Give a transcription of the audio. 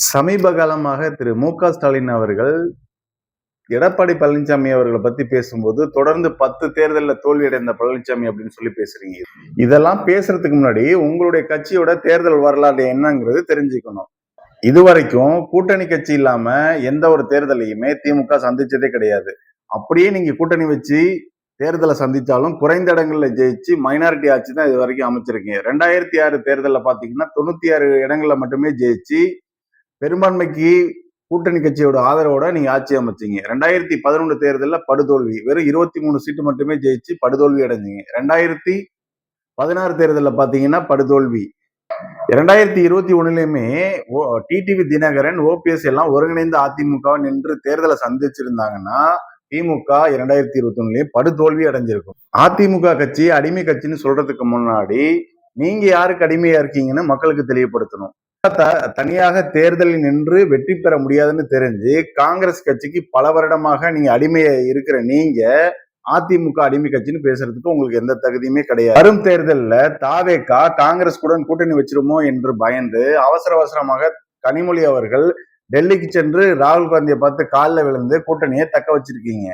சமீப காலமாக திரு மு.க. ஸ்டாலின் அவர்கள் எடப்பாடி பழனிசாமி அவர்களை பத்தி பேசும்போது தொடர்ந்து 10 தேர்தலில் தோல்வி அடைந்த பழனிசாமி அப்படின்னு சொல்லி பேசுறீங்க. இதெல்லாம் பேசுறதுக்கு முன்னாடி உங்களுடைய கட்சியோட தேர்தல் வரலாறு என்னங்கிறது தெரிஞ்சுக்கணும். இதுவரைக்கும் கூட்டணி கட்சி இல்லாம எந்த ஒரு தேர்தலையுமே திமுக சந்திச்சதே கிடையாது. அப்படியே நீங்க கூட்டணி வச்சு தேர்தலை சந்திச்சாலும் குறைந்த இடங்கள்ல ஜெயிச்சு மைனாரிட்டி ஆட்சி தான் இது வரைக்கும் அமைச்சிருக்கீங்க. 2006 தேர்தலில் பாத்தீங்கன்னா 96 இடங்கள்ல மட்டுமே ஜெயிச்சு பெரும்பான்மைக்கு கூட்டணி கட்சியோட ஆதரவோட நீங்க ஆட்சி அமைச்சீங்க. 2011 தேர்தலில் படுதோல்வி. வெறும் 23 சீட்டு மட்டுமே ஜெயிச்சு படுதோல்வி அடைஞ்சீங்க. 2016 தேர்தலில் பாத்தீங்கன்னா படுதோல்வி. 2021லயுமே டிடிவி தினகரன், ஓபிஎஸ் எல்லாம் ஒருங்கிணைந்த அதிமுக நின்று தேர்தலை சந்திச்சிருந்தாங்கன்னா திமுக 2021லயும் படுதோல்வி அடைஞ்சிருக்கும். அதிமுக கட்சி அடிமை கட்சின்னு சொல்றதுக்கு முன்னாடி நீங்க யாருக்கு அடிமையா இருக்கீங்கன்னு மக்களுக்கு தெளிவுபடுத்தணும். தனியாக தேர்தலில் நின்று வெற்றி பெற முடியாதுன்னு தெரிஞ்சு காங்கிரஸ் கட்சிக்கு பல வருடமாக நீங்க அடிமையா இருக்கிற நீங்க அதிமுக அடிமை கட்சின்னு பேசுறதுக்கு உங்களுக்கு எந்த தகுதியுமே கிடையாது. வரும் தேர்தலில் தாவேகா காங்கிரஸ் கூட கூட்டணி வச்சிருமோ என்று பயந்து அவசரமாக கனிமொழி அவர்கள் டெல்லிக்கு சென்று ராகுல் காந்தியை பார்த்து காலில் விழுந்து கூட்டணியை தக்க வச்சிருக்கீங்க.